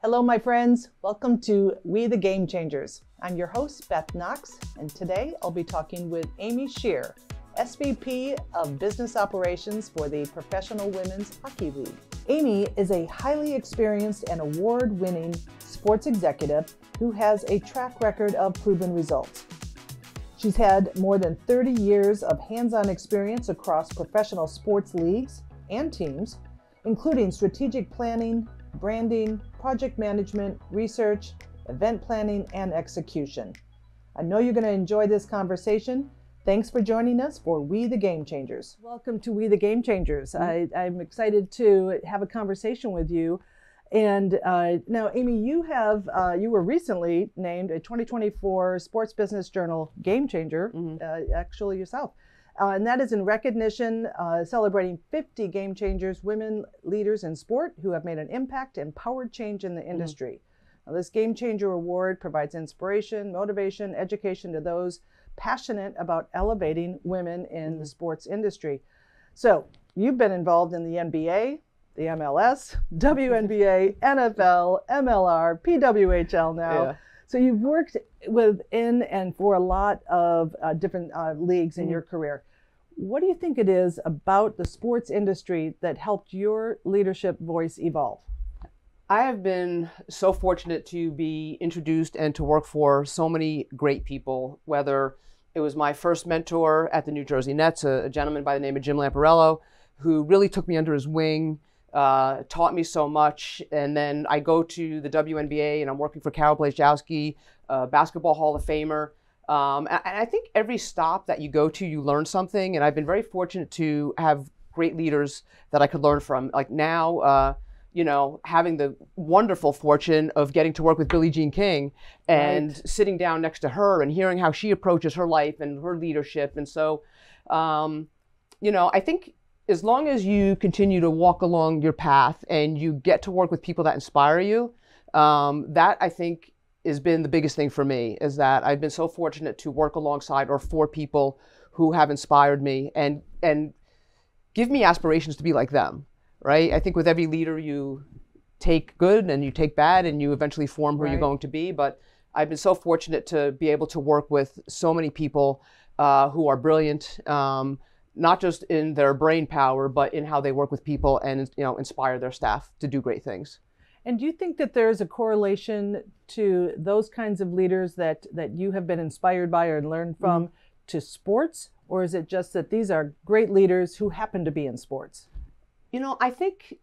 Hello, my friends. Welcome to We the Game Changers. I'm your host, Beth Knox, and today I'll be talking with Amy Scheer, SVP of Business Operations for the Professional Women's Hockey League. Amy is a highly experienced and award-winning sports executive who has a track record of proven results. She's had more than 30 years of hands-on experience across professional sports leagues and teams, including strategic planning, branding, project management, research, event planning, and execution. I know you're going to enjoy this conversation. Thanks for joining us for We the Game Changers. Welcome to We the Game Changers. I'm excited to have a conversation with you. And now, Amy, you were recently named a 2024 Sports Business Journal Game Changer, actually yourself. And that is in recognition, celebrating 50 game changers, women leaders in sport who have made an impact and powered change in the industry. Now, this Game Changer Award provides inspiration, motivation, education to those passionate about elevating women in the sports industry. So you've been involved in the NBA, the MLS, WNBA, NFL, MLR, PWHL now. Yeah. So you've worked within and for a lot of different leagues in your career. What do you think it is about the sports industry that helped your leadership voice evolve? I have been so fortunate to be introduced and to work for so many great people, whether it was my first mentor at the New Jersey Nets, a gentleman by the name of Jim Lamparello, who really took me under his wing, taught me so much. And then I go to the WNBA and I'm working for Carol Blazejowski, Basketball Hall of Famer. And I think every stop that you go to, you learn something. And I've been very fortunate to have great leaders that I could learn from. Like now, having the wonderful fortune of getting to work with Billie Jean King and sitting down next to her and hearing how she approaches her life and her leadership. And so, I think as long as you continue to walk along your path and you get to work with people that inspire you, that I think has been the biggest thing for me, is that I've been so fortunate to work alongside or for people who have inspired me and give me aspirations to be like them, right? I think with every leader, you take good and you take bad and you eventually form who you're going to be. But I've been so fortunate to be able to work with so many people who are brilliant, not just in their brain power, but in how they work with people and inspire their staff to do great things. And do you think that there's a correlation to those kinds of leaders that you have been inspired by or learned from to sports? Or is it just that these are great leaders who happen to be in sports? I think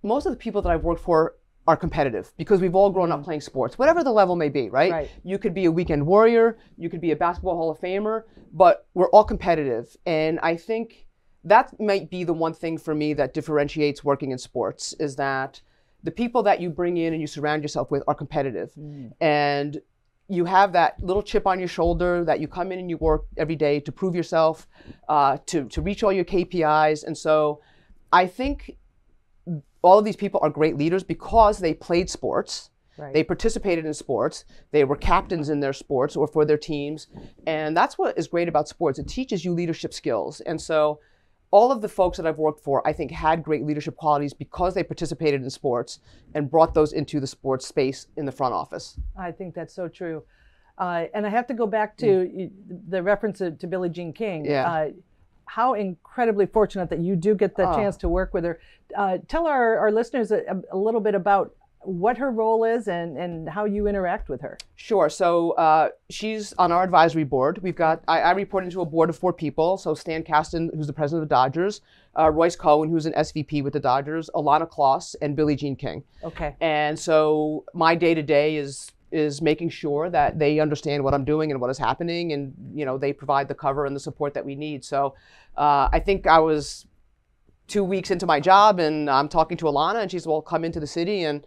most of the people that I've worked for are competitive because we've all grown up playing sports, whatever the level may be, right? You could be a weekend warrior, you could be a basketball Hall of Famer, but we're all competitive. And I think that might be the one thing for me that differentiates working in sports, is that the people that you bring in and you surround yourself with are competitive. And you have that little chip on your shoulder that you come in and you work every day to prove yourself, to reach all your KPIs. And so I think all of these people are great leaders because they played sports. They participated in sports. They were captains in their sports or for their teams. And that's what is great about sports. It teaches you leadership skills. And so all of the folks that I've worked for, I think, had great leadership qualities because they participated in sports and brought those into the sports space in the front office. I think that's so true. And I have to go back to the reference to Billie Jean King. How incredibly fortunate that you do get the chance to work with her. Tell our listeners a little bit about what her role is and how you interact with her. Sure. So she's on our advisory board. We've got, I report into a board of 4 people. So Stan Kasten, who's the president of the Dodgers, Royce Cohen, who's an SVP with the Dodgers, Alana Kloss, and Billie Jean King. Okay. And so my day-to-day is making sure that they understand what I'm doing and what is happening, and they provide the cover and the support that we need. So I think I was 2 weeks into my job and I'm talking to Alana and she said, well, come into the city and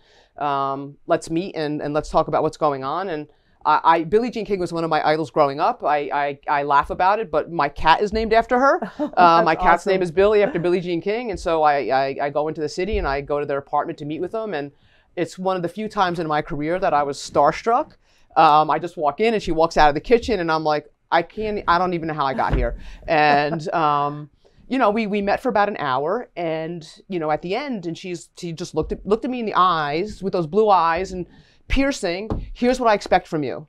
let's meet and let's talk about what's going on. And Billie Jean King was one of my idols growing up. I laugh about it, but my cat is named after her. My cat's name is Billy, after Billie Jean King. And so I go into the city and I go to their apartment to meet with them. And it's one of the few times in my career that I was starstruck. I just walk in and she walks out of the kitchen and I'm like, I don't even know how I got here. And we met for about an hour, and at the end, and she just looked at me in the eyes with those blue eyes and piercing. Here's what I expect from you,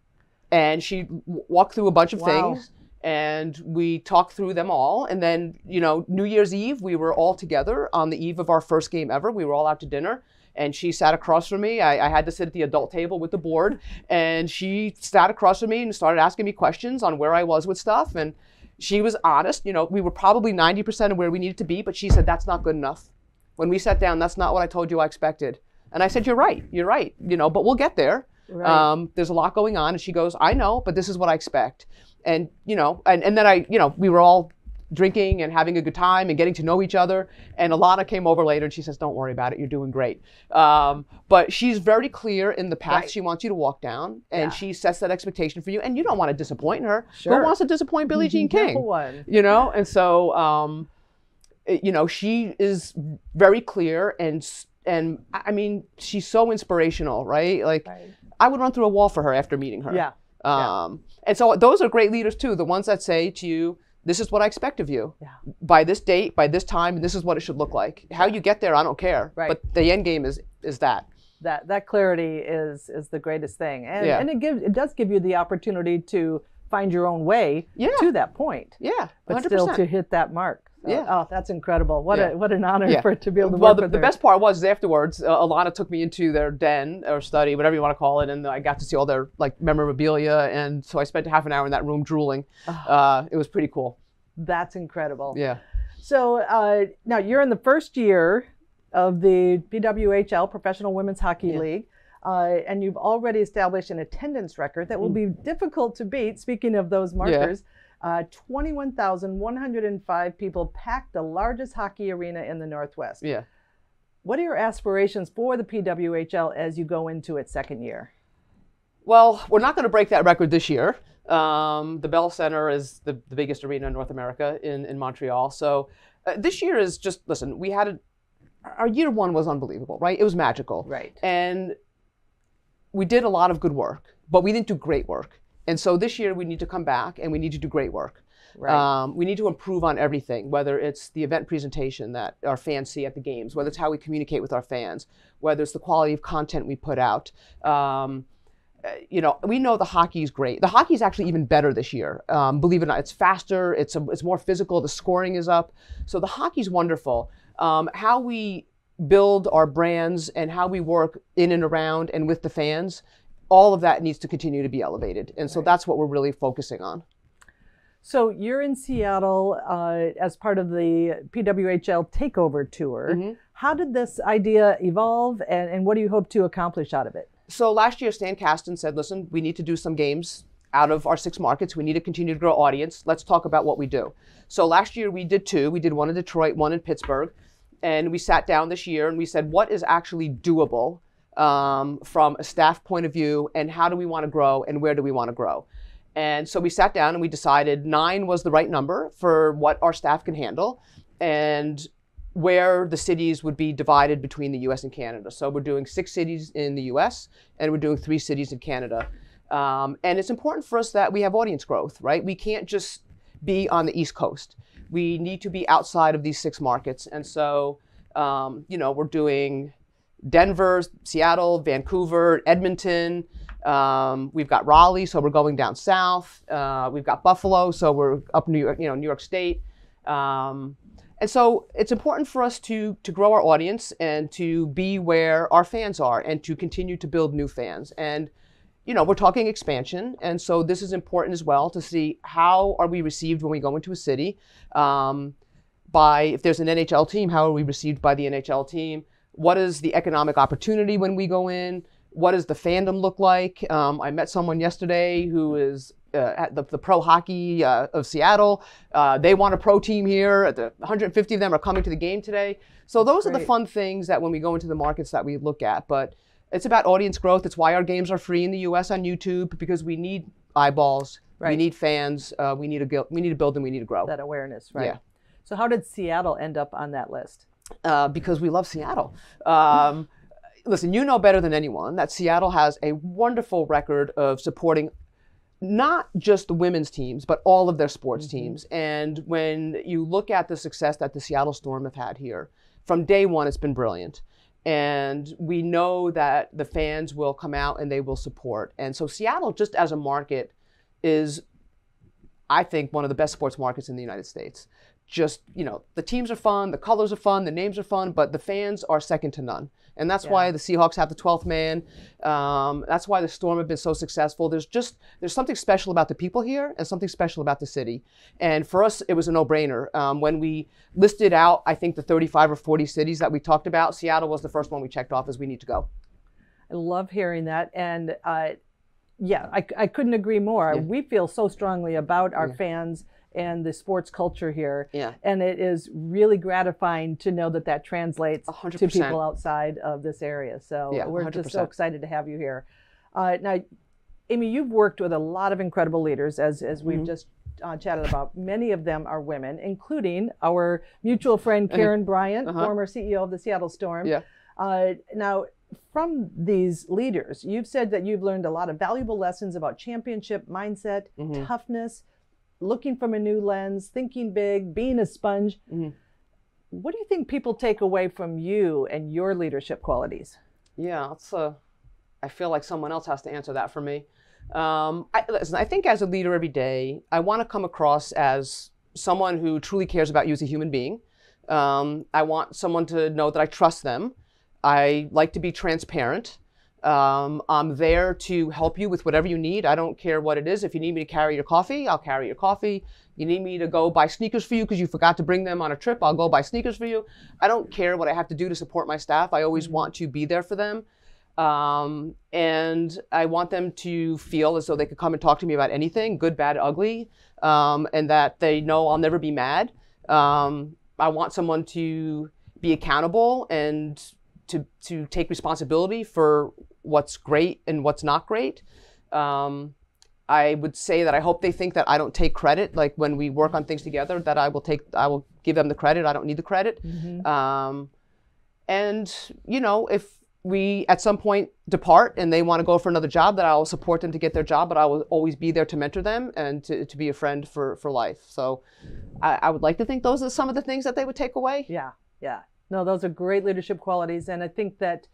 and she walked through a bunch of things, and we talked through them all. And then New Year's Eve, we were all together on the eve of our first game ever. We were all out to dinner, and she sat across from me. I had to sit at the adult table with the board, and she sat across from me and started asking me questions on where I was with stuff. And she was honest. We were probably 90% of where we needed to be, but she said, that's not good enough. When we sat down, that's not what I told you I expected. And I said, you're right, but we'll get there. Right. There's a lot going on. And she goes, I know, but this is what I expect. And, and then we were all drinking and having a good time and getting to know each other. And Alana came over later and she says, don't worry about it. You're doing great. But she's very clear in the path she wants you to walk down, and she sets that expectation for you. And you don't want to disappoint her. Sure. Who wants to disappoint Billie Jean King? And so, she is very clear, and I mean, she's so inspirational, right? Like, I would run through a wall for her after meeting her. And so those are great leaders too, the ones that say to you, this is what I expect of you. By this date, by this time, and this is what it should look like. How you get there, I don't care. But the end game is that. That clarity is the greatest thing. And it does give you the opportunity to find your own way to that point. But 100%. Still to hit that mark. So, oh, that's incredible. What an honor for it to be able to work with her. The best part was afterwards, Alana took me into their den or study, whatever you want to call it, and I got to see all their memorabilia, and so I spent half an hour in that room drooling. It was pretty cool. That's incredible. Yeah. So now you're in the first year of the PWHL, Professional Women's Hockey League, and you've already established an attendance record that will be difficult to beat. Speaking of those markers. 21,105 people packed the largest hockey arena in the Northwest. What are your aspirations for the PWHL as you go into its second year? Well, we're not going to break that record this year. The Bell Center is the biggest arena in North America in Montreal. So this year is just, listen, our year one was unbelievable, right? It was magical. Right. And we did a lot of good work, but we didn't do great work. And so this year we need to come back and we need to do great work. Right. We need to improve on everything, whether it's the event presentation that our fans see at the games, whether it's how we communicate with our fans, whether it's the quality of content we put out. We know the hockey is great. The hockey is actually even better this year. Believe it or not, it's faster, it's more physical, the scoring is up. So the hockey's wonderful. How we build our brands and how we work in and around and with the fans, all of that needs to continue to be elevated. And so that's what we're really focusing on. So you're in Seattle as part of the PWHL Takeover Tour. How did this idea evolve, and what do you hope to accomplish out of it? So last year, Stan Kasten said, listen, we need to do some games out of our 6 markets. We need to continue to grow audience. Let's talk about what we do. So last year we did 2. We did one in Detroit, one in Pittsburgh. And we sat down this year and we said, what is actually doable from a staff point of view, and how do we want to grow, and where do we want to grow? And so we sat down and we decided 9 was the right number for what our staff can handle, and where the cities would be divided between the US and Canada. So we're doing 6 cities in the US and we're doing 3 cities in Canada. And it's important for us that we have audience growth, right? We can't just be on the East Coast. We need to be outside of these 6 markets. And so, we're doing Denver, Seattle, Vancouver, Edmonton. We've got Raleigh, so we're going down south. We've got Buffalo, so we're up New York, New York State. And so it's important for us to grow our audience and to be where our fans are and to continue to build new fans. And, we're talking expansion. And so this is important as well to see how are we received when we go into a city. If there's an NHL team, how are we received by the NHL team? What is the economic opportunity when we go in? What does the fandom look like? I met someone yesterday who is at the pro hockey of Seattle. They want a pro team here. 150 of them are coming to the game today. So those are the fun things that when we go into the markets that we look at. But it's about audience growth. It's why our games are free in the US on YouTube, because we need eyeballs. We need fans. We need to build and we need to grow. That awareness, right? Yeah. So how did Seattle end up on that list? Because we love Seattle. Listen, you know better than anyone that Seattle has a wonderful record of supporting not just the women's teams, but all of their sports teams. And when you look at the success that the Seattle Storm have had here, from day one, it's been brilliant. And we know that the fans will come out and they will support. And so Seattle, just as a market, is, I think, one of the best sports markets in the United States. Just, you know, the teams are fun, the colors are fun, the names are fun, but the fans are second to none. And that's why the Seahawks have the 12th man. That's why the Storm have been so successful. There's something special about the people here and something special about the city. And for us, it was a no-brainer. When we listed out, I think, the 35 or 40 cities that we talked about, Seattle was the first one we checked off as we need to go. I love hearing that. And yeah, I couldn't agree more. We feel so strongly about our fans and the sports culture here. And it is really gratifying to know that that translates 100%. To people outside of this area. So we're 100%. just so excited to have you here. Now, Amy, you've worked with a lot of incredible leaders, as we've just chatted about. Many of them are women, including our mutual friend, Karen Bryant, former CEO of the Seattle Storm. Now, from these leaders, you've said that you've learned a lot of valuable lessons about championship mindset, toughness, looking from a new lens, thinking big, being a sponge. What do you think people take away from you and your leadership qualities? Yeah, I feel like someone else has to answer that for me. Listen, I think as a leader every day, I want to come across as someone who truly cares about you as a human being. I want someone to know that I trust them. I like to be transparent. I'm there to help you with whatever you need. I don't care what it is. If you need me to carry your coffee, I'll carry your coffee. You need me to go buy sneakers for you because you forgot to bring them on a trip, I'll go buy sneakers for you. I don't care what I have to do to support my staff. I always want to be there for them. And I want them to feel as though they could come and talk to me about anything, good, bad, ugly, and that they know I'll never be mad. I want someone to be accountable and to take responsibility for what's great and what's not great. I would say that I hope they think that I don't take credit. Like when we work on things together, that I will give them the credit. I don't need the credit. And you know, if we at some point depart and they want to go for another job, that I will support them to get their job, but I will always be there to mentor them and to be a friend for life. So I would like to think those are some of the things that they would take away. Yeah. No, those are great leadership qualities. And I think that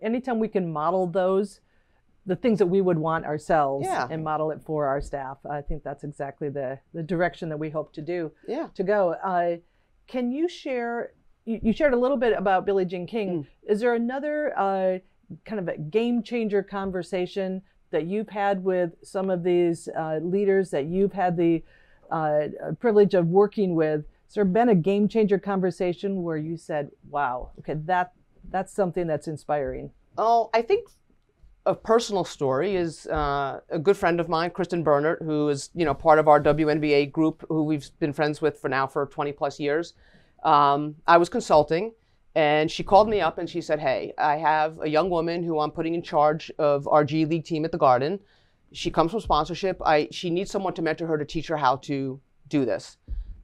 anytime we can model those, the things that we would want ourselves and model it for our staff, I think that's exactly the direction that we hope to go. Can you share, you shared a little bit about Billie Jean King. Is there another kind of a game changer conversation that you've had with some of these leaders that you've had the privilege of working with? Has there been a game changer conversation where you said, wow, okay, that's something that's inspiring? Oh, I think a personal story is a good friend of mine, Kristen Bernert, who is, you know, part of our WNBA group, who we've been friends with for 20 plus years. I was consulting and she called me up and she said, hey, I have a young woman who I'm putting in charge of our G League team at the Garden. She comes from sponsorship. She needs someone to mentor her, to teach her how to do this.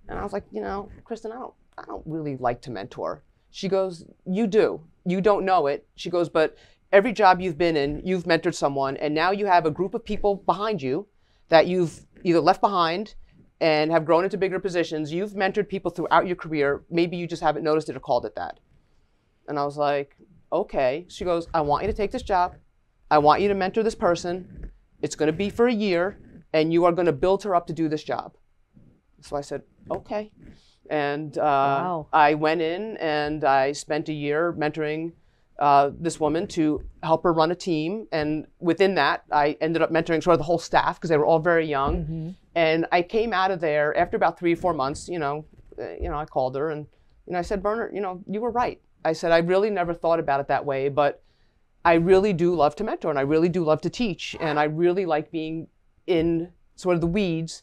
And I was like, you know, Kristen, I don't really like to mentor. She goes, you do. You don't know it. She goes, but every job you've been in, you've mentored someone, and now you have a group of people behind you that you've either left behind and have grown into bigger positions. You've mentored people throughout your career. Maybe you just haven't noticed it or called it that. And I was like, okay. She goes, I want you to take this job. I want you to mentor this person. It's going to be for a year, and you are going to build her up to do this job. So I said, okay. And I went in and I spent a year mentoring this woman to help her run a team. And within that, I ended up mentoring sort of the whole staff because they were all very young. And I came out of there after about 3 or 4 months, I called her and I said, Bernard, you were right. I said, I really never thought about it that way, but I really do love to mentor and I really do love to teach. And I really like being in sort of the weeds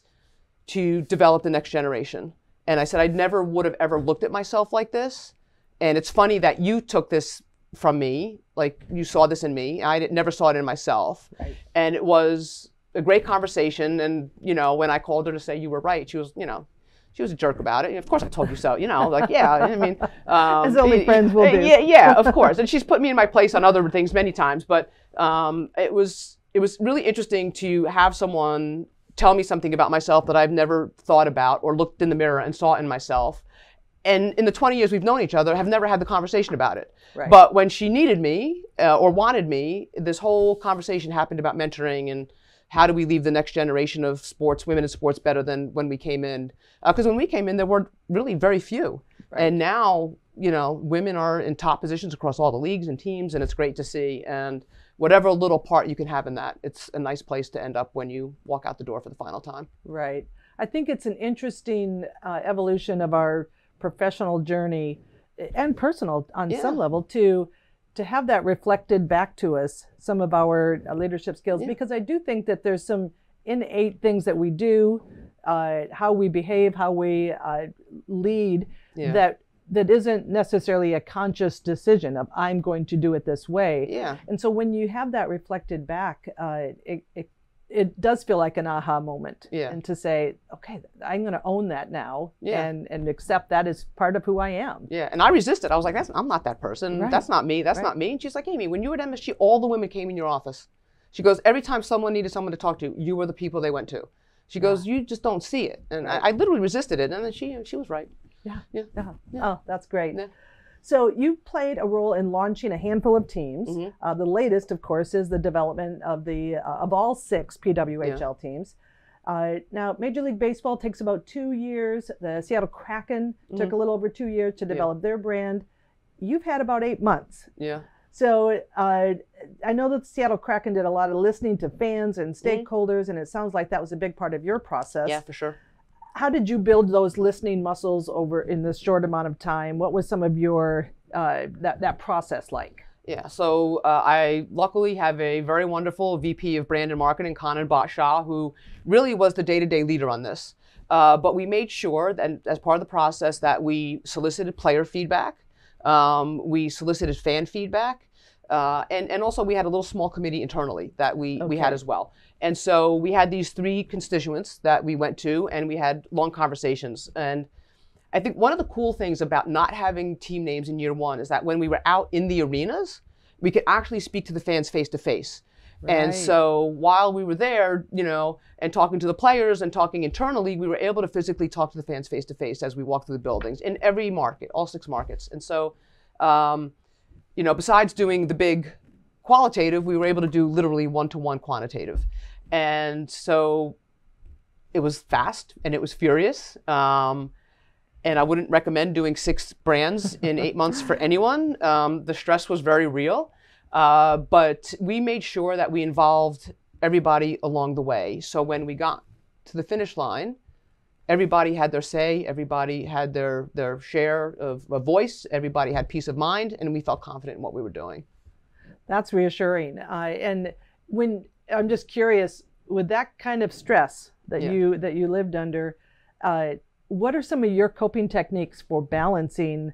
to develop the next generation. And I said, I never would have ever looked at myself like this. And it's funny that you took this from me, like you saw this in me. I never saw it in myself. Right. And it was a great conversation. And, when I called her to say you were right, she was, she was a jerk about it. And of course I told you so, like, yeah, I mean. As only friends will do. Yeah, of course. And she's put me in my place on other things many times. But it was it was really interesting to have someone tell me something about myself that I've never thought about or looked in the mirror and saw in myself. And in the 20 years we've known each other, have never had the conversation about it. Right. But when she needed me or wanted me, this whole conversation happened about mentoring and how do we leave the next generation of sports, women in sports, better than when we came in? Because when we came in, there were really very few. Right. And now, you know, women are in top positions across all the leagues and teams, and it's great to see. And whatever little part you can have in that, it's a nice place to end up when you walk out the door for the final time. Right. I think it's an interesting evolution of our professional journey and personal on some level to have that reflected back to us, some of our leadership skills, because I do think that there's some innate things that we do, how we behave, how we lead, that isn't necessarily a conscious decision of I'm going to do it this way. Yeah. And so when you have that reflected back, it does feel like an aha moment. Yeah. And to say, okay, I'm going to own that now and accept that as part of who I am. Yeah. And I resisted. I was like, I'm not that person. Right. That's not me. That's not me. And she's like, Amy, when you were at MSG, all the women came in your office. She goes, every time someone needed someone to talk to, you were the people they went to. She goes, you just don't see it. And I literally resisted it. And then she was right. Yeah. Oh, that's great. Yeah. So you played a role in launching a handful of teams. Mm-hmm. The latest, of course, is the development of of all 6 PWHL teams. Now, Major League Baseball takes about 2 years. The Seattle Kraken took a little over 2 years to develop their brand. You've had about 8 months. Yeah. So I know that the Seattle Kraken did a lot of listening to fans and stakeholders, and it sounds like that was a big part of your process. Yeah, for sure. How did you build those listening muscles over in this short amount of time? What was some of your that process like? Yeah, so I luckily have a very wonderful VP of Brand and Marketing, Kanan Batshaw, who really was the day-to-day leader on this. But we made sure that as part of the process that we solicited player feedback, we solicited fan feedback, and also we had a little small committee internally that we had as well. And so we had these 3 constituents that we went to, and we had long conversations. And I think one of the cool things about not having team names in year 1 is that when we were out in the arenas, we could actually speak to the fans face to face. And so while we were there, you know, and talking to the players and talking internally, we were able to physically talk to the fans face to face as we walked through the buildings in every market, all 6 markets. And so, you know, besides doing the big qualitative, we were able to do literally one-to-one quantitative. And so it was fast and it was furious. And I wouldn't recommend doing 6 brands in 8 months for anyone. The stress was very real. But we made sure that we involved everybody along the way. So when we got to the finish line, everybody had their say, everybody had their share of a voice, everybody had peace of mind, and we felt confident in what we were doing. That's reassuring. And when I'm just curious, with that kind of stress that you lived under, what are some of your coping techniques for balancing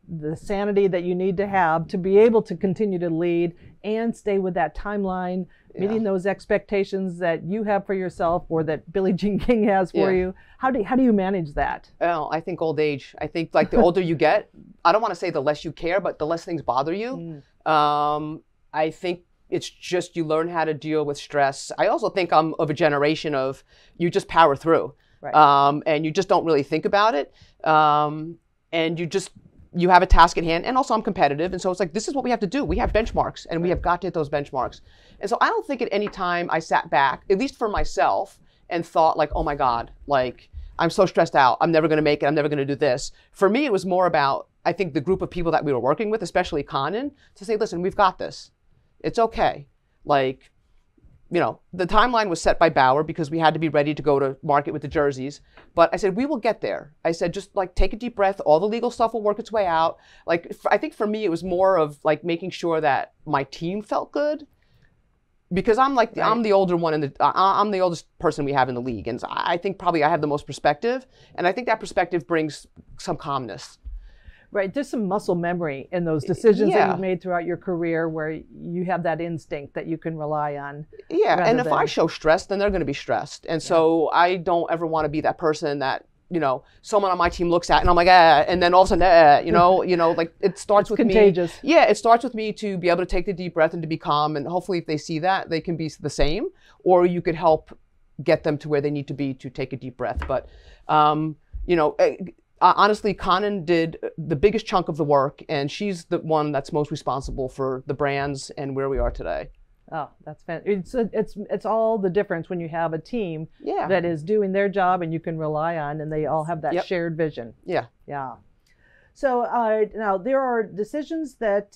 the sanity that you need to have to be able to continue to lead and stay with that timeline, meeting those expectations that you have for yourself or that Billie Jean King has for you? How do you manage that? Well, I think old age. I think like the older you get, I don't want to say the less you care, but the less things bother you. I think it's just you learn how to deal with stress. I also think I'm of a generation of you just power through, and you just don't really think about it, and you have a task at hand. And also I'm competitive, and so it's like this is what we have to do. We have benchmarks, and we have got to hit those benchmarks. And so I don't think at any time I sat back, at least for myself, and thought like, oh my God, like I'm so stressed out. I'm never going to make it. I'm never going to do this. For me, it was more about I think the group of people that we were working with, especially Kanan, to say, listen, we've got this. It's okay. Like, you know, the timeline was set by Bauer because we had to be ready to go to market with the jerseys. But I said, we will get there. I said, just like take a deep breath. All the legal stuff will work its way out. Like, I think for me, it was more of like making sure that my team felt good. Because I'm like, I'm the older one I'm the oldest person we have in the league. And so I think probably I have the most perspective. And I think that perspective brings some calmness. Right, there's some muscle memory in those decisions that you've made throughout your career where you have that instinct that you can rely on. Yeah, and if I show stress, then they're going to be stressed. And so I don't ever want to be that person that you know, someone on my team looks at, and I'm like, and then all of a sudden, you know, like it starts with contagious. me. Yeah, it starts with me to be able to take the deep breath and to be calm, and hopefully if they see that, they can be the same, or you could help get them to where they need to be to take a deep breath. But, you know, honestly, Conan did the biggest chunk of the work, and she's the one that's most responsible for the brands and where we are today. Oh, that's fantastic. It's all the difference when you have a team that is doing their job and you can rely on, and they all have that shared vision. Yeah. Yeah. So now there are decisions that,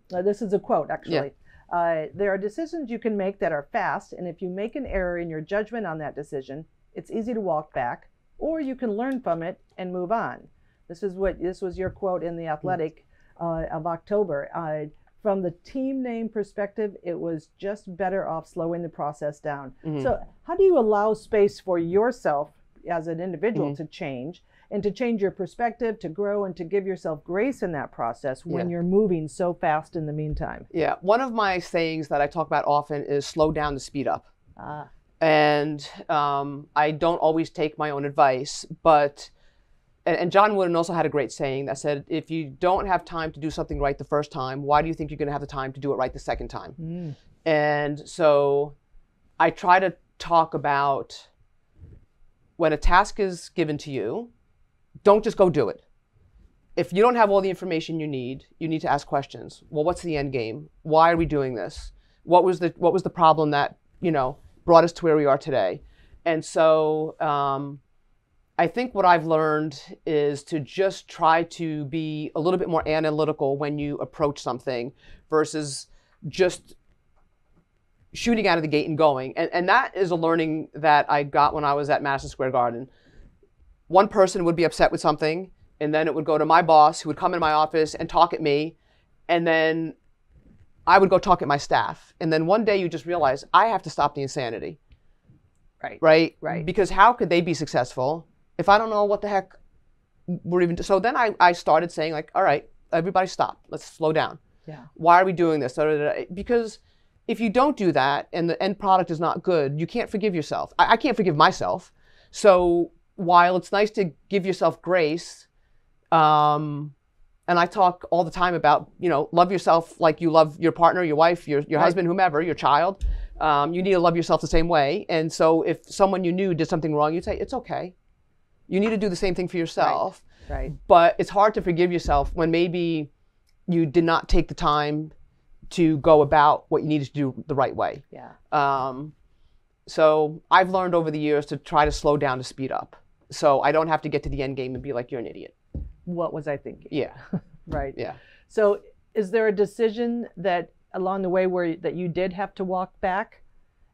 this is a quote actually, there are decisions you can make that are fast, and if you make an error in your judgment on that decision, it's easy to walk back, or you can learn from it and move on. This was your quote in The Athletic of October. From the team name perspective, it was just better off slowing the process down. So how do you allow space for yourself as an individual to change, and to change your perspective, to grow, and to give yourself grace in that process when you're moving so fast in the meantime? Yeah. One of my sayings that I talk about often is slow down to speed up. And I don't always take my own advice, but and John Wooden also had a great saying that said, if you don't have time to do something right the first time, why do you think you're going to have the time to do it right the second time? And so I try to talk about when a task is given to you, don't just go do it. If you don't have all the information you need to ask questions. Well, what's the end game? Why are we doing this? What was the problem that, you know, brought us to where we are today? And so I think what I've learned is to just try to be a little bit more analytical when you approach something versus just shooting out of the gate and going. And that is a learning that I got when I was at Madison Square Garden. One person would be upset with something, and then it would go to my boss, who would come in my office and talk at me, and then I would go talk at my staff. And then one day you just realize, I have to stop the insanity. Right? Because how could they be successful if I don't know what the heck we're even... So then I started saying, like, all right, everybody stop. Let's slow down. Why are we doing this? Because if you don't do that and the end product is not good, you can't forgive yourself. I can't forgive myself. So while it's nice to give yourself grace, and I talk all the time about, you know, love yourself like you love your partner, your wife, your husband, whomever, your child. You need to love yourself the same way. And so if someone you knew did something wrong, you'd say, it's okay. You need to do the same thing for yourself. But it's hard to forgive yourself when maybe you did not take the time to go about what you needed to do the right way. So I've learned over the years to try to slow down to speed up, so I don't have to get to the end game and be like, you're an idiot. What was I thinking? Yeah. So is there a decision that along the way that you did have to walk back,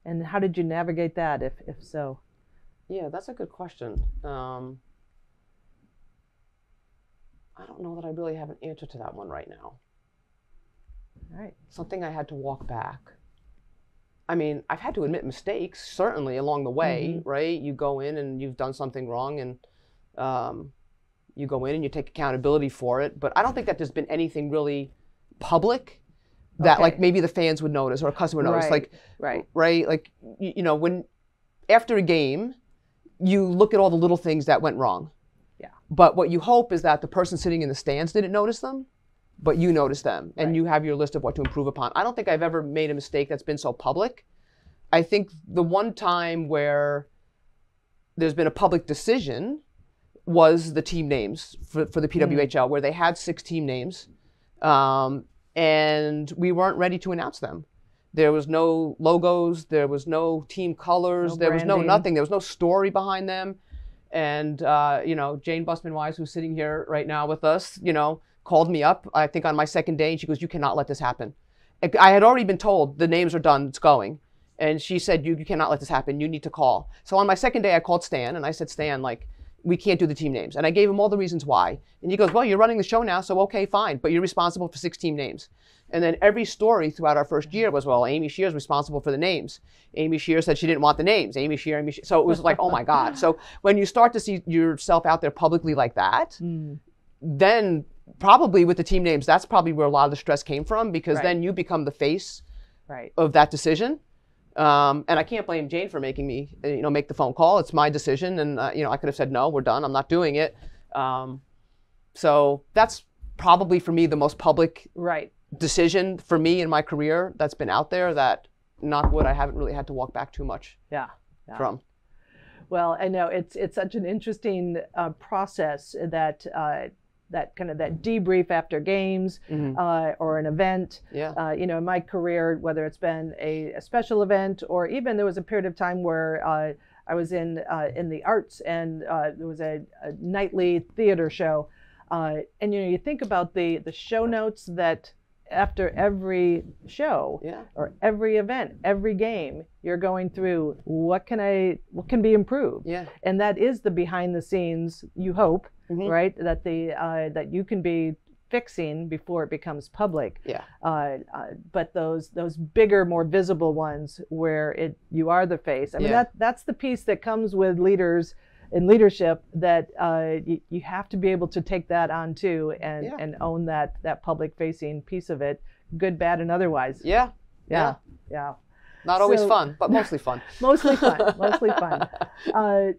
and how did you navigate that, if so? Yeah, that's a good question. I don't know that I really have an answer to that one right now. Something I had to walk back. I mean, I've had to admit mistakes, certainly, along the way, right? You go in and you've done something wrong, and you go in and you take accountability for it. But I don't think that there's been anything really public that, like, maybe the fans would notice or a customer would notice. Right? Like, you know, when after a game, you look at all the little things that went wrong. But what you hope is that the person sitting in the stands didn't notice them, but you notice them, and you have your list of what to improve upon. I don't think I've ever made a mistake that's been so public. I think the one time where there's been a public decision was the team names for the PWHL, where they had 6 team names, and we weren't ready to announce them. There was no logos, there was no team colors, there was no nothing, there was no story behind them. And, you know, Jane Busman-Wise, who's sitting here right now with us, you know, called me up, I think on my second day, and she goes, you cannot let this happen. I had already been told the names are done, it's going. And she said, you cannot let this happen, you need to call. So on my second day, I called Stan, and I said, Stan, like, we can't do the team names. And I gave him all the reasons why. And he goes, well, you're running the show now, so okay, fine, but you're responsible for 6 team names. And then every story throughout our first year was, well, Amy Scheer is responsible for the names. Amy Scheer said she didn't want the names. Amy Scheer. So it was like, oh my God. So when you start to see yourself out there publicly like that, then probably with the team names, that's probably where a lot of the stress came from, because then you become the face of that decision. And I can't blame Jane for making me, make the phone call. It's my decision. And, I could have said, no, we're done. I'm not doing it. So that's probably for me the most public decision for me in my career that's been out there, that knock wood, I haven't really had to walk back too much from. Well, I know it's such an interesting process, that kind of that debrief after games or an event. In my career, whether it's been a special event, or even there was a period of time where I was in the arts, and there was a nightly theater show, and you think about the show notes that after every show or every event, every game, you're going through what can be improved, and that is the behind the scenes, you hope, right, that that you can be fixing before it becomes public. But those bigger, more visible ones where you are the face. I mean, that's the piece that comes with leaders in leadership, that you have to be able to take that on too, and own that public facing piece of it, good, bad, and otherwise. Not always fun, but mostly fun. Mostly fun.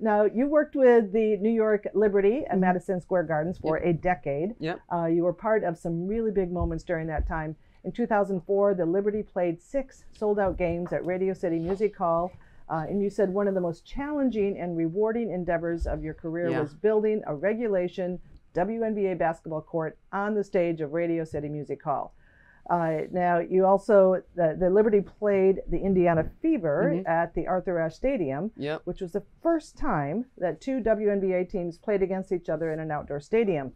Now, you worked with the New York Liberty at Madison Square Gardens for a decade. You were part of some really big moments during that time. In 2004, the Liberty played 6 sold-out games at Radio City Music Hall. And you said one of the most challenging and rewarding endeavors of your career was building a regulation WNBA basketball court on the stage of Radio City Music Hall. Now, you also, the Liberty played the Indiana Fever at the Arthur Ashe Stadium, which was the first time that 2 WNBA teams played against each other in an outdoor stadium.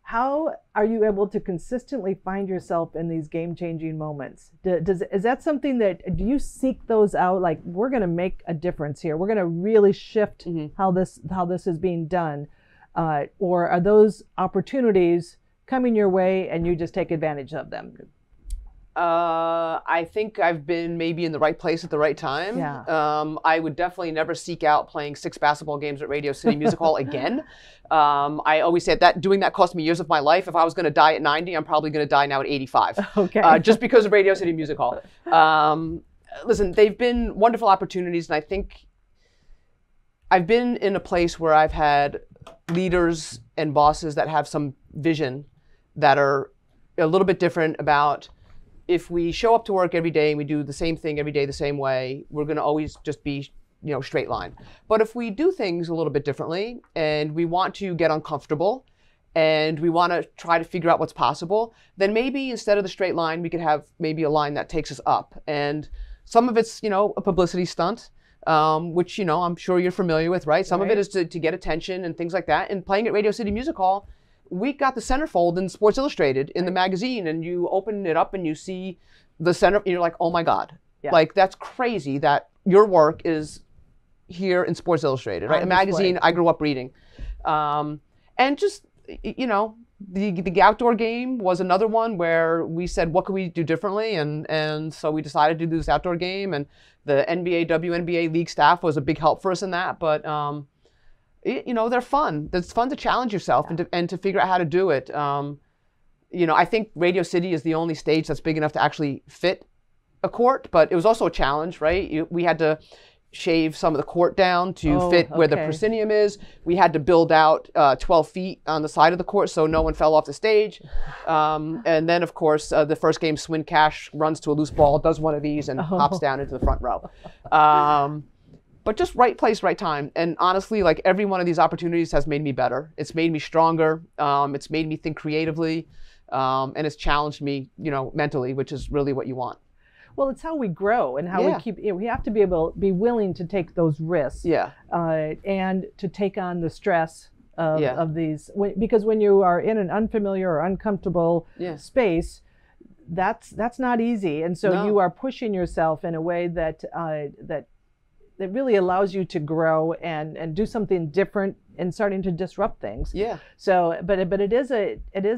How are you able to consistently find yourself in these game-changing moments? Is that something that, do you seek those out? Like, we're going to make a difference here. We're going to really shift how this is being done. Or are those opportunities coming your way and you just take advantage of them? I think I've been maybe in the right place at the right time. I would definitely never seek out playing 6 basketball games at Radio City Music Hall again. I always said that doing that cost me years of my life. If I was going to die at 90, I'm probably going to die now at 85. Just because of Radio City Music Hall. Listen, they've been wonderful opportunities, and I think I've been in a place where I've had leaders and bosses that have some vision that are a little bit different about, if we show up to work every day and we do the same thing every day the same way, we're going to always just be, straight line. But if we do things a little bit differently, and we want to get uncomfortable, and we want to try to figure out what's possible, then maybe instead of the straight line, we could have maybe a line that takes us up. And some of it's, a publicity stunt, which, I'm sure you're familiar with, right? Some of it is to get attention and things like that. And playing at Radio City Music Hall, we got the centerfold in Sports Illustrated in the magazine, and you open it up and you see the center, and you're like, oh my God. Like, that's crazy that your work is here in Sports Illustrated, right? A magazine I grew up reading. And just, the outdoor game was another one where we said, what could we do differently? And so we decided to do this outdoor game, and the NBA, WNBA league staff was a big help for us in that. But, they're fun. It's fun to challenge yourself and to figure out how to do it. I think Radio City is the only stage that's big enough to actually fit a court, but it was also a challenge, right? We had to shave some of the court down to fit where the proscenium is. We had to build out 12 feet on the side of the court so no one fell off the stage. And then, of course, the first game, Swin Cash runs to a loose ball, does one of these, and hops down into the front row. But just right place, right time. And honestly, like, every one of these opportunities has made me better. It's made me stronger. It's made me think creatively. And it's challenged me, mentally, which is really what you want. Well, it's how we grow and how we keep, we have to be willing to take those risks. And to take on the stress of these, because when you are in an unfamiliar or uncomfortable space, that's not easy. And so you are pushing yourself in a way that that really allows you to grow and do something different and starting to disrupt things. So, but it is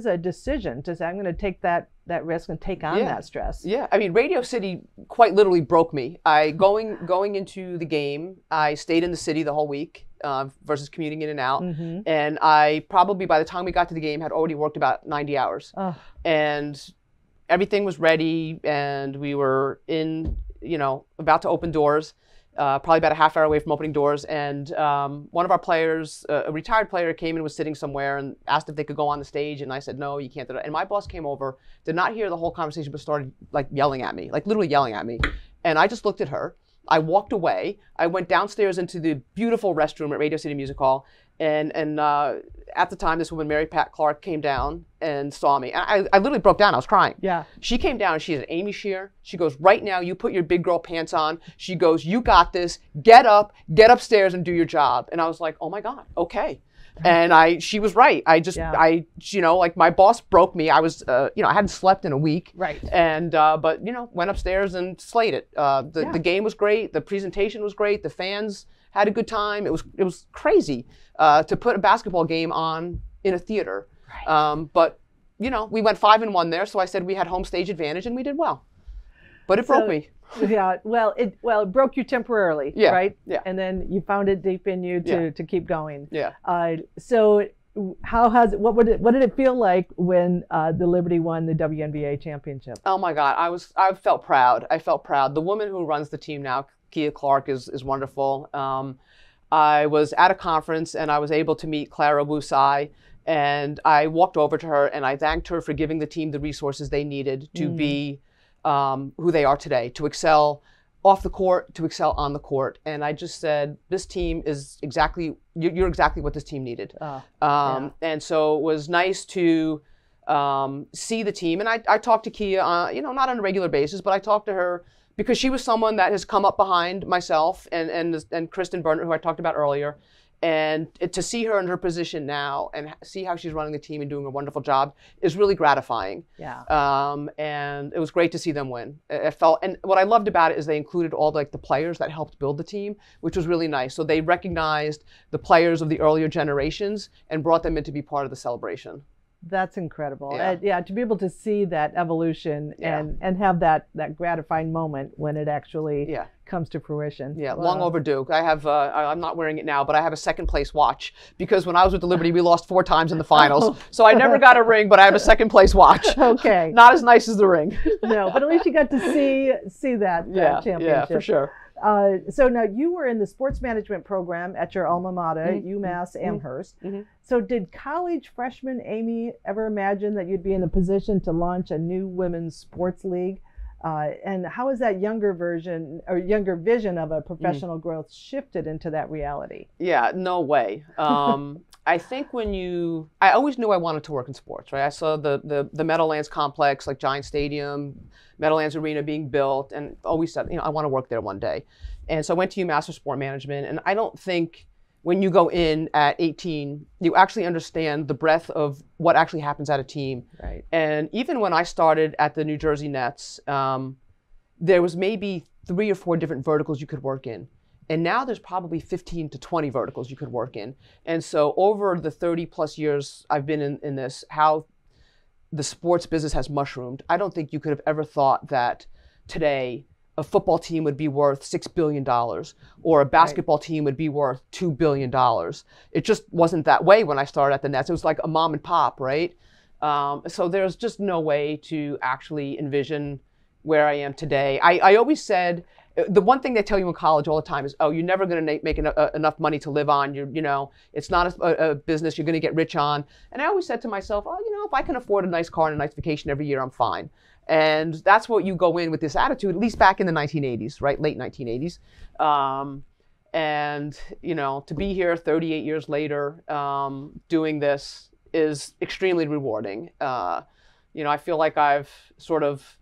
a decision to say, I'm going to take that risk and take on that stress. I mean, Radio City quite literally broke me. Going into the game, I stayed in the city the whole week versus commuting in and out. And I probably, by the time we got to the game, had already worked about 90 hours. And everything was ready, and we were in about to open doors, probably about a half hour away from opening doors. And one of our players, a retired player, came and was sitting somewhere and asked if they could go on the stage. And I said, no, you can't do that. And my boss came over, did not hear the whole conversation, but started like yelling at me, like literally yelling at me. And I just looked at her. I walked away. I went downstairs into the beautiful restroom at Radio City Music Hall. And at the time, this woman, Mary Pat Clark, came down and saw me. And I literally broke down. I was crying. Yeah. She came down and she said, Amy Scheer, she goes, right now, you put your big girl pants on. She goes, you got this. Get up, get upstairs and do your job. And I was like, oh my God, okay. And she was right. Like my boss broke me. I was, I hadn't slept in a week. Right. And, but went upstairs and slayed it. The game was great. The presentation was great. The fans had a good time. It was crazy to put a basketball game on in a theater. Right. But we went 5-1 there, so I said we had home stage advantage and we did well. But it broke me. Yeah, it broke you temporarily, yeah, right? Yeah. And then you found it deep in you to keep going. Yeah. So what did it feel like when the Liberty won the WNBA championship? Oh my God, I felt proud. I felt proud. The woman who runs the team now, Kia Clark, is wonderful. I was at a conference and I was able to meet Clara Wu-Tsai, and I walked over to her and I thanked her for giving the team the resources they needed to be who they are today, to excel off the court, to excel on the court. And I just said, this team is you're exactly what this team needed. And so it was nice to see the team. And I talked to Kia, not on a regular basis, but I talked to her because she was someone that has come up behind myself and Kristen Burnett, who I talked about earlier. And to see her in her position now and see how she's running the team and doing a wonderful job is really gratifying. Yeah. And it was great to see them win. And what I loved about it is they included all the players that helped build the team, which was really nice. So they recognized the players of the earlier generations and brought them in to be part of the celebration. That's incredible. Yeah. To be able to see that evolution and have that gratifying moment when it actually comes to fruition. Yeah, long overdue. I have, I'm not wearing it now, but I have a second place watch because when I was with the Liberty, we lost 4 times in the finals. So I never got a ring, but I have a second place watch. Okay. Not as nice as the ring. No, but at least you got to see that championship. Yeah, for sure. So now you were in the sports management program at your alma mater, UMass Amherst. So did college freshman Amy ever imagine that you'd be in a position to launch a new women's sports league? And how has that younger vision of a professional growth shifted into that reality? Yeah, no way. I think I always knew I wanted to work in sports, right? I saw the Meadowlands complex, like Giant Stadium, Meadowlands Arena being built, and always said, I want to work there one day. And so I went to UMass for sport management, and I don't think when you go in at 18, you actually understand the breadth of what actually happens at a team. Right. And even when I started at the New Jersey Nets, there was maybe 3 or 4 different verticals you could work in. And now there's probably 15 to 20 verticals you could work in. And so over the 30 plus years I've been in this, how the sports business has mushroomed, I don't think you could have ever thought that today a football team would be worth $6 billion or a basketball team would be worth $2 billion. It just wasn't that way when I started at the Nets. It was like a mom and pop, right? So there's just no way to actually envision where I am today. I always said, the one thing they tell you in college all the time is, oh, you're never going to make enough money to live on. It's not a business you're going to get rich on. And I always said to myself, oh, if I can afford a nice car and a nice vacation every year, I'm fine. And that's what you go in with this attitude, at least back in the 1980s, right? Late 1980s. And, to be here 38 years later, doing this is extremely rewarding. I feel like I've sort of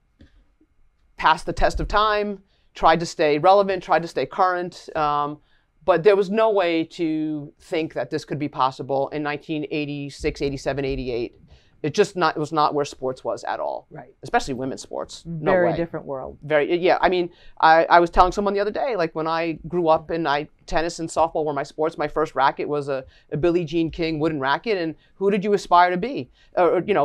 passed the test of time, tried to stay relevant, tried to stay current. But there was no way to think that this could be possible in 1986, 87, 88. It was not where sports was at all. Right. Especially women's sports. No Very way. different world. Yeah. I mean, I was telling someone the other day, like when I grew up and tennis and softball were my sports, my first racket was a Billie Jean King wooden racket. And who did you aspire to be?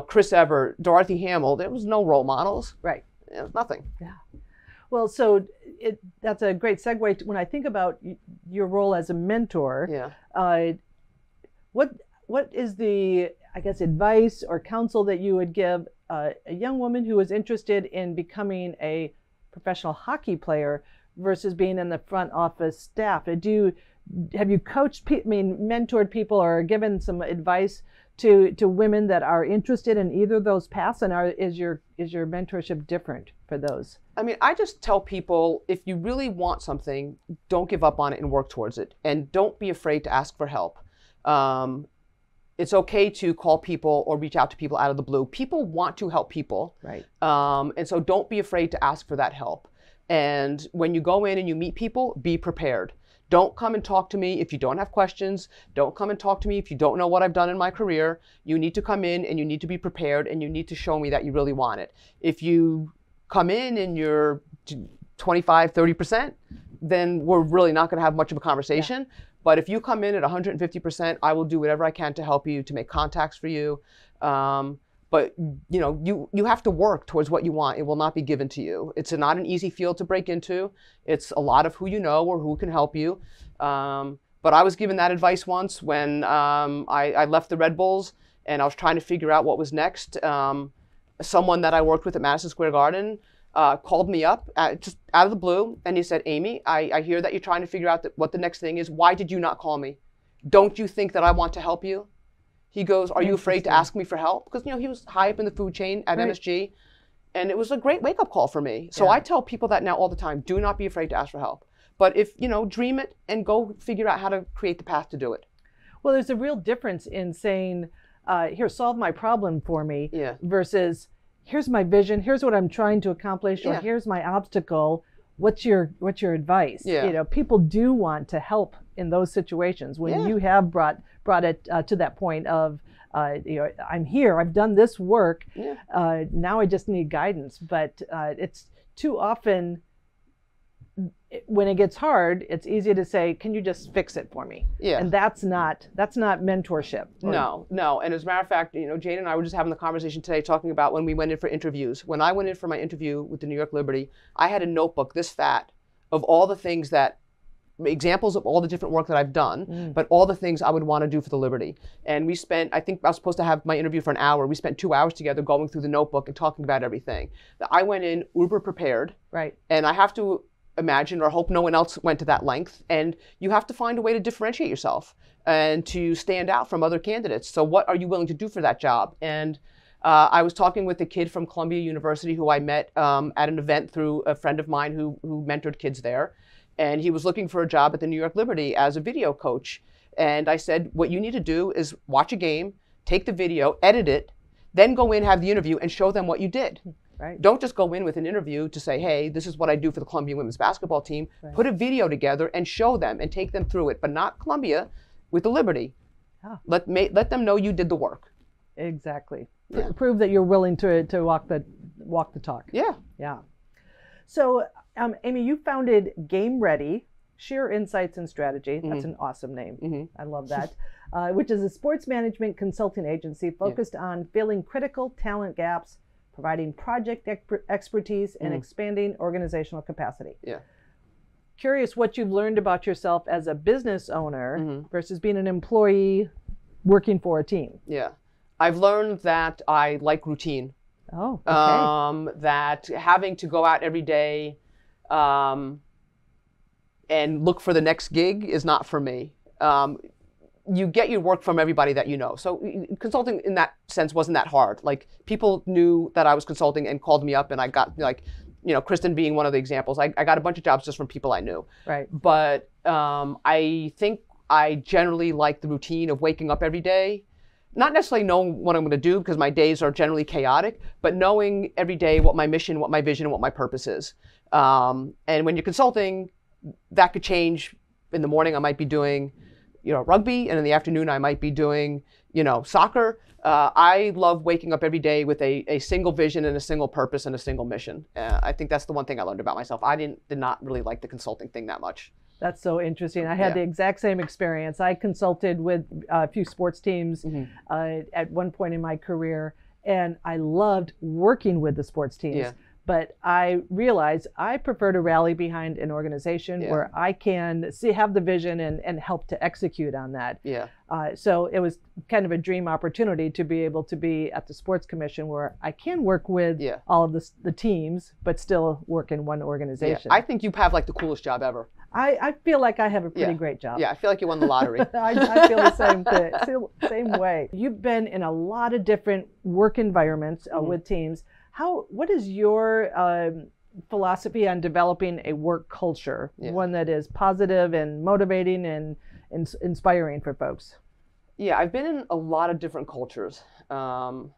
Chris Evert, Dorothy Hamill. There was no role models. Right. There was nothing. Yeah. Well, so that's a great segue when I think about your role as a mentor. Yeah. What is the, I guess, advice or counsel that you would give a young woman who is interested in becoming a professional hockey player versus being in the front office staff? Have you coached, mentored people or given some advice to women that are interested in either of those paths? And is your mentorship different for those? I mean, I just tell people, if you really want something, don't give up on it and work towards it. And don't be afraid to ask for help. It's okay to call people or reach out to people out of the blue. People want to help people. Right. And so don't be afraid to ask for that help. And when you go in and you meet people, be prepared. Don't come and talk to me if you don't have questions. Don't come and talk to me if you don't know what I've done in my career. You need to come in and you need to be prepared and you need to show me that you really want it. If you come in and you're 25, 30%, then we're really not going to have much of a conversation. Yeah. But if you come in at 150%, I will do whatever I can to help you, to make contacts for you. But you have to work towards what you want. It will not be given to you. It's not an easy field to break into. It's a lot of who you know or who can help you. But I was given that advice once when I left the Red Bulls and I was trying to figure out what was next. Someone that I worked with at Madison Square Garden called me up just out of the blue, and he said, "Amy, I hear that you're trying to figure out what the next thing is. Why did you not call me? Don't you think that I want to help you?" He goes, "Are you afraid to ask me for help?" Because he was high up in the food chain at MSG, and it was a great wake-up call for me. So I tell people that now all the time: do not be afraid to ask for help. But if dream it and go figure out how to create the path to do it. Well, there's a real difference in saying, "Here, solve my problem for me," versus "Here's my vision. Here's what I'm trying to accomplish," or "Here's my obstacle. What's your advice?" People do want to help in those situations when you have brought it to that point of, I'm here, I've done this work, now I just need guidance. But it's too often, when it gets hard, it's easy to say, "Can you just fix it for me?" And that's not mentorship. No. And as a matter of fact, Jane and I were just having the conversation today talking about when we went in for interviews. When I went in for my interview with the New York Liberty, I had a notebook this fat of all the things examples of all the different work that I've done, but all the things I would want to do for the Liberty. And we spent, I think I was supposed to have my interview for an hour. We spent 2 hours together going through the notebook and talking about everything. I went in uber prepared. Right. And I have to imagine or hope no one else went to that length. And you have to find a way to differentiate yourself and to stand out from other candidates. So what are you willing to do for that job? And I was talking with a kid from Columbia University who I met at an event through a friend of mine who mentored kids there. And he was looking for a job at the New York Liberty as a video coach. And I said, what you need to do is watch a game, take the video, edit it, then go in, have the interview, and show them what you did. Right. Don't just go in with an interview to say, "Hey, this is what I do for the Columbia women's basketball team." Right. Put a video together and show them and take them through it, but not Columbia, with the Liberty. Let them know you did the work. Exactly. Prove that you're willing to walk the talk. Yeah. So, Amy, you founded Game Ready, Scheer Insights and Strategy. That's an awesome name. I love that. Which is a sports management consulting agency focused on filling critical talent gaps, providing project expertise, and expanding organizational capacity. Curious what you've learned about yourself as a business owner versus being an employee working for a team. I've learned that I like routine. Oh, okay. That having to go out every day and look for the next gig is not for me. You get your work from everybody that you know. So consulting in that sense wasn't that hard. Like, people knew that I was consulting and called me up, and I got, Kristen being one of the examples, I got a bunch of jobs just from people I knew. Right. But I think I generally like the routine of waking up every day. Not necessarily knowing what I'm going to do, because my days are generally chaotic, but knowing every day what my mission, what my vision, and what my purpose is. And when you're consulting, that could change. In the morning, I might be doing, rugby, and in the afternoon, I might be doing, soccer. I love waking up every day with a single vision and a single purpose and a single mission. I think that's the one thing I learned about myself. I did not really like the consulting thing that much. That's so interesting. I had the exact same experience. I consulted with a few sports teams at one point in my career, and I loved working with the sports teams. but I realize I prefer to rally behind an organization where I can have the vision and help to execute on that. So it was kind of a dream opportunity to be able to be at the Sports Commission where I can work with all of the teams, but still work in one organization. I think you have like the coolest job ever. I feel like I have a pretty great job. I feel like you won the lottery. I feel the same thing, same way. You've been in a lot of different work environments with teams. What is your philosophy on developing a work culture, one that is positive and motivating and inspiring for folks? I've been in a lot of different cultures. The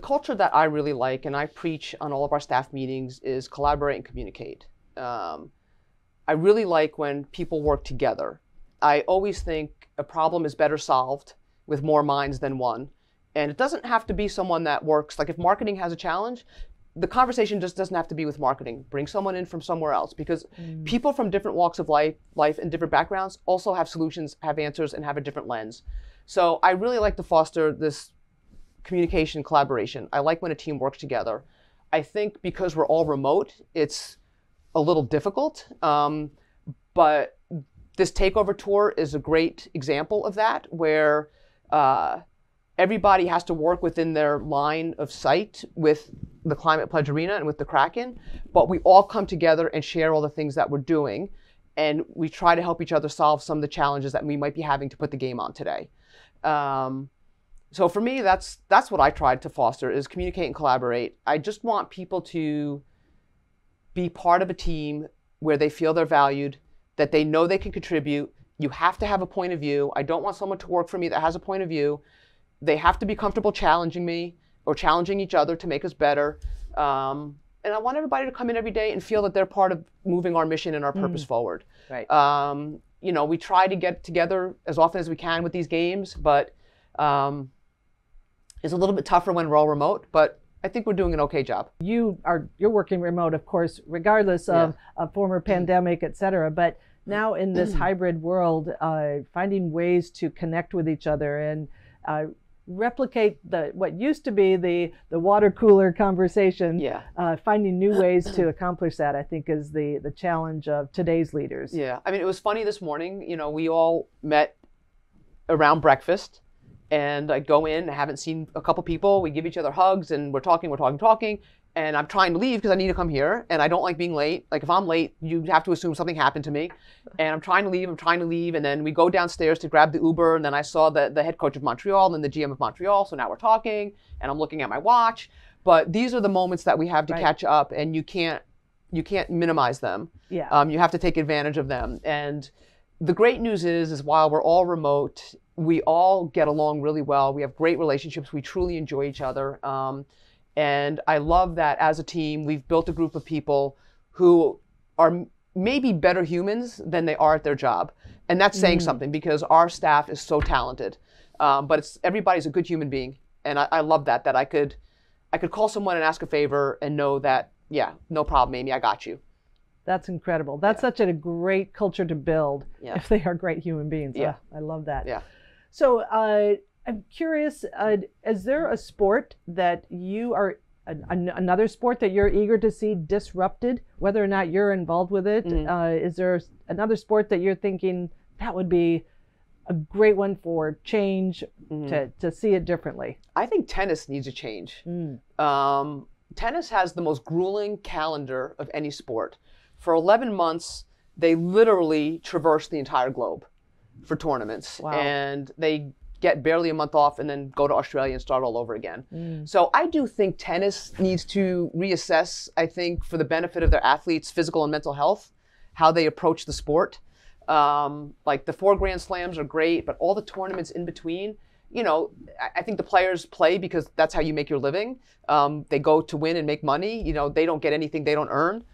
culture that I really like, and I preach on all of our staff meetings, is collaborate and communicate. I really like when people work together. I always think a problem is better solved with more minds than one. And it doesn't have to be someone that works, like if marketing has a challenge, the conversation just doesn't have to be with marketing. Bring someone in from somewhere else, because people from different walks of life and different backgrounds also have solutions, have answers, and have a different lens. So I really like to foster this communication, collaboration. I like when a team works together. I think because we're all remote, it's a little difficult, but this takeover tour is a great example of that, where everybody has to work within their line of sight with the Climate Pledge Arena and with the Kraken, but we all come together and share all the things that we're doing, and we try to help each other solve some of the challenges that we might be having to put the game on today. So for me, that's what I tried to foster, is communicate and collaborate. I just want people to be part of a team where they feel they're valued, that they know they can contribute. You have to have a point of view. I don't want someone to work for me that has a point of view. They have to be comfortable challenging me or challenging each other to make us better. And I want everybody to come in every day and feel that they're part of moving our mission and our purpose forward. Right. We try to get together as often as we can with these games, but it's a little bit tougher when we're all remote, but I think we're doing an okay job. You're working remote, of course, regardless of a former pandemic, et cetera. But now in this hybrid world, finding ways to connect with each other and replicate what used to be the water cooler conversation. Finding new ways to accomplish that, I think, is the challenge of today's leaders. I mean, it was funny this morning. We all met around breakfast. And I go in, I haven't seen a couple people, we give each other hugs, and we're talking, and I'm trying to leave because I need to come here, and I don't like being late. Like if I'm late, you have to assume something happened to me, and I'm trying to leave, and then we go downstairs to grab the Uber, and then I saw the head coach of Montreal and the GM of Montreal, so now we're talking, and I'm looking at my watch. But these are the moments that we have to catch up, and you can't minimize them. You have to take advantage of them. And the great news is while we're all remote, we all get along really well. We have great relationships. We truly enjoy each other. And I love that as a team, we've built a group of people who are maybe better humans than they are at their job. And that's saying something, because our staff is so talented. But everybody's a good human being. And I love that I could call someone and ask a favor and know that, no problem, Amy, I got you. That's incredible. That's such a great culture to build if they are great human beings. I love that. So I'm curious, is there a sport that you are, another sport that you're eager to see disrupted, whether or not you're involved with it? Is there another sport that you're thinking that would be a great one for change, to see it differently? I think tennis needs a change. Tennis has the most grueling calendar of any sport. For 11 months, they literally traverse the entire globe for tournaments. And they get barely a month off and then go to Australia and start all over again. So I do think tennis needs to reassess, I think, for the benefit of their athletes' physical and mental health, how they approach the sport. Like the 4 Grand Slams are great, but all the tournaments in between, I think the players play because that's how you make your living. They go to win and make money. They don't get anything they don't earn.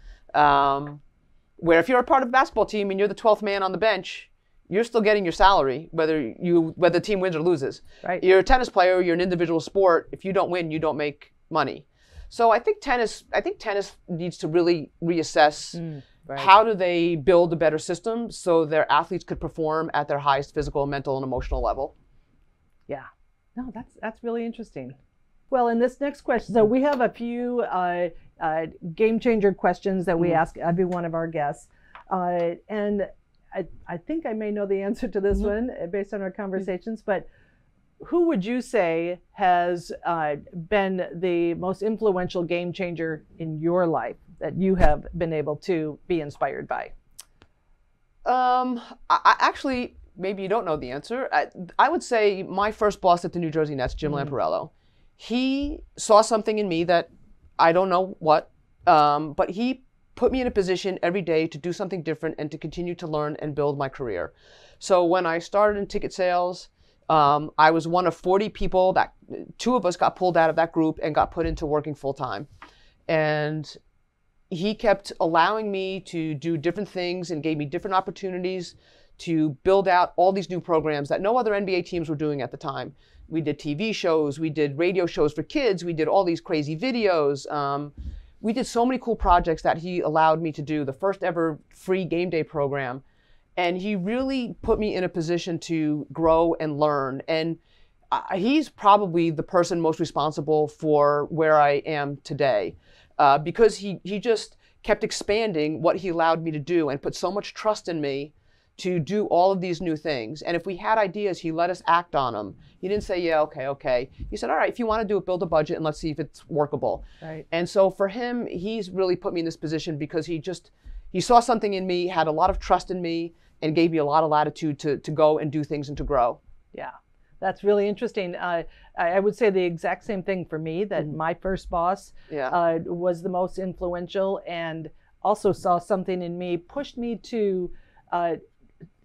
Where if you're a part of a basketball team and you're the 12th man on the bench, you're still getting your salary, whether the team wins or loses. Right. You're a tennis player, you're an individual sport. If you don't win, you don't make money. So I think tennis needs to really reassess how do they build a better system so their athletes could perform at their highest physical, mental, and emotional level. No, that's really interesting. Well, in this next question, so we have a few game changer questions that we ask every one of our guests. And I think I may know the answer to this one based on our conversations, but who would you say has been the most influential game changer in your life that you have been able to be inspired by? I actually, maybe you don't know the answer. I would say my first boss at the New Jersey Nets, Jim Lamparello, he saw something in me that I don't know what, but he put me in a position every day to do something different and to continue to learn and build my career. So when I started in ticket sales, I was one of 40 people that 2 of us got pulled out of that group and got put into working full time. And he kept allowing me to do different things and gave me different opportunities to build out all these new programs that no other NBA teams were doing at the time. We did TV shows, we did radio shows for kids, we did all these crazy videos. We did so many cool projects that he allowed me to do, the first ever free game day program. And he really put me in a position to grow and learn. And he's probably the person most responsible for where I am today, because he just kept expanding what he allowed me to do and put so much trust in me to do all of these new things. And if we had ideas, he let us act on them. He didn't say, yeah, okay. He said, all right, if you want to do it, build a budget and let's see if it's workable. Right. And so for him, he's really put me in this position because he saw something in me, had a lot of trust in me, and gave me a lot of latitude to go and do things and to grow. Yeah, that's really interesting. I would say the exact same thing for me, that my first boss was the most influential and also saw something in me, pushed me to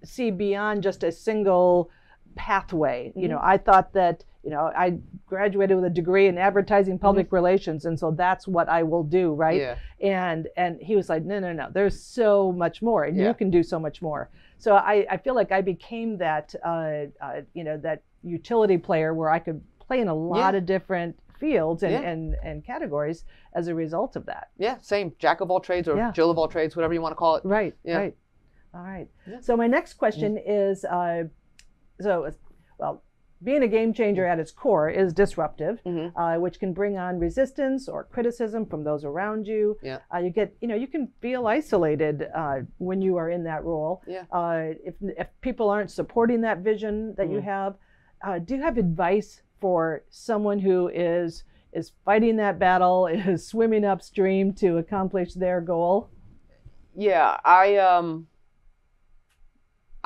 see beyond just a single pathway. You know, I thought that, I graduated with a degree in advertising public relations, and so that's what I will do, right? Yeah. And he was like, no, there's so much more, and you can do so much more. So I feel like I became that, that utility player where I could play in a lot of different fields and categories as a result of that. Yeah, same. Jack of all trades or Jill of all trades, whatever you want to call it. Right, Yeah. right. All right. Yeah. So my next question is, being a game changer at its core is disruptive, which can bring on resistance or criticism from those around you. Yeah. You can feel isolated when you are in that role. Yeah. If people aren't supporting that vision that you have, do you have advice for someone who is fighting that battle, is swimming upstream to accomplish their goal? Yeah,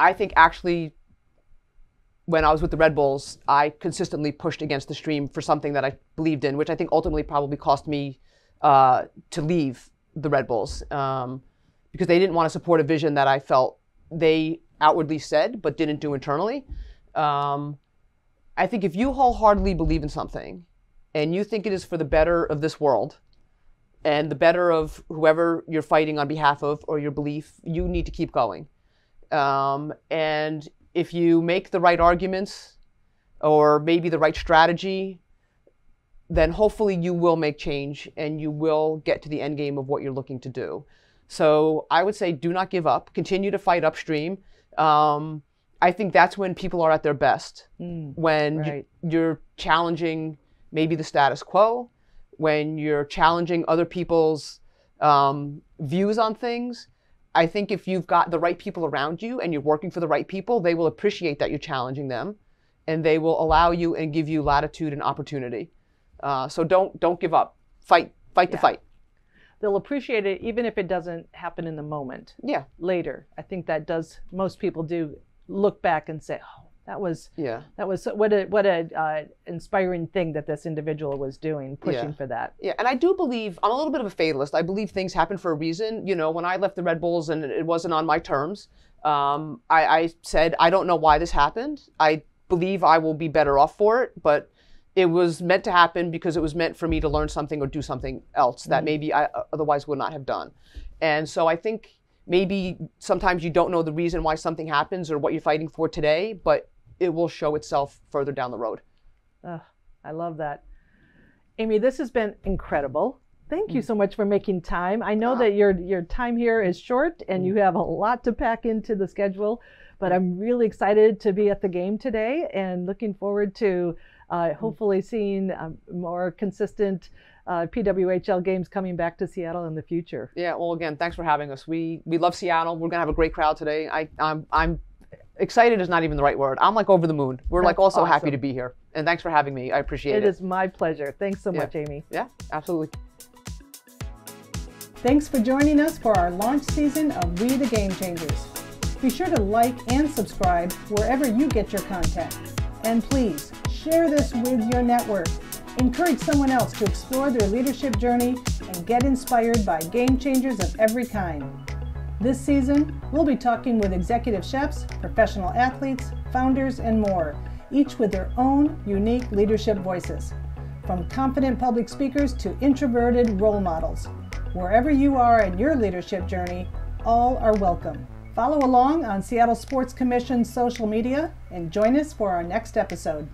I think actually, when I was with the Red Bulls, I consistently pushed against the stream for something that I believed in, which I think ultimately probably cost me to leave the Red Bulls, because they didn't want to support a vision that I felt they outwardly said but didn't do internally. I think if you wholeheartedly believe in something and you think it is for the better of this world and the better of whoever you're fighting on behalf of or your belief, you need to keep going. And if you make the right arguments or maybe the right strategy, then hopefully you will make change and you will get to the end game of what you're looking to do. So I would say do not give up. Continue to fight upstream. I think that's when people are at their best, when you're challenging maybe the status quo, when you're challenging other people's views on things. I think if you've got the right people around you and you're working for the right people, they will appreciate that you're challenging them, and they will allow you and give you latitude and opportunity. So don't give up. Fight the fight. They'll appreciate it even if it doesn't happen in the moment. Yeah. Later, I think that most people do look back and say, oh, that was what a inspiring thing that this individual was doing, pushing for that. Yeah, and I do believe, I'm a little bit of a fatalist. I believe things happen for a reason. When I left the Red Bulls and it wasn't on my terms, I said, I don't know why this happened. I believe I will be better off for it, but it was meant to happen because it was meant for me to learn something or do something else that maybe I otherwise would not have done. And so I think maybe sometimes you don't know the reason why something happens or what you're fighting for today, but it will show itself further down the road. I love that. Amy, this has been incredible. Thank you so much for making time. I know that your time here is short and you have a lot to pack into the schedule, but I'm really excited to be at the game today and looking forward to hopefully seeing more consistent PWHL games coming back to Seattle in the future. Yeah, well, again, thanks for having us. We love Seattle. We're going to have a great crowd today. I'm excited is not even the right word. I'm like over the moon. We're like also awesome. happy to be here. And thanks for having me. I appreciate it. It is my pleasure. Thanks so much, Amy. Yeah, absolutely. Thanks for joining us for our launch season of We the Game Changers. Be sure to like and subscribe wherever you get your content. And please share this with your network. Encourage someone else to explore their leadership journey and get inspired by game changers of every kind. This season, we'll be talking with executive chefs, professional athletes, founders, and more, each with their own unique leadership voices. From confident public speakers to introverted role models. Wherever you are in your leadership journey, all are welcome. Follow along on Seattle Sports Commission's social media and join us for our next episode.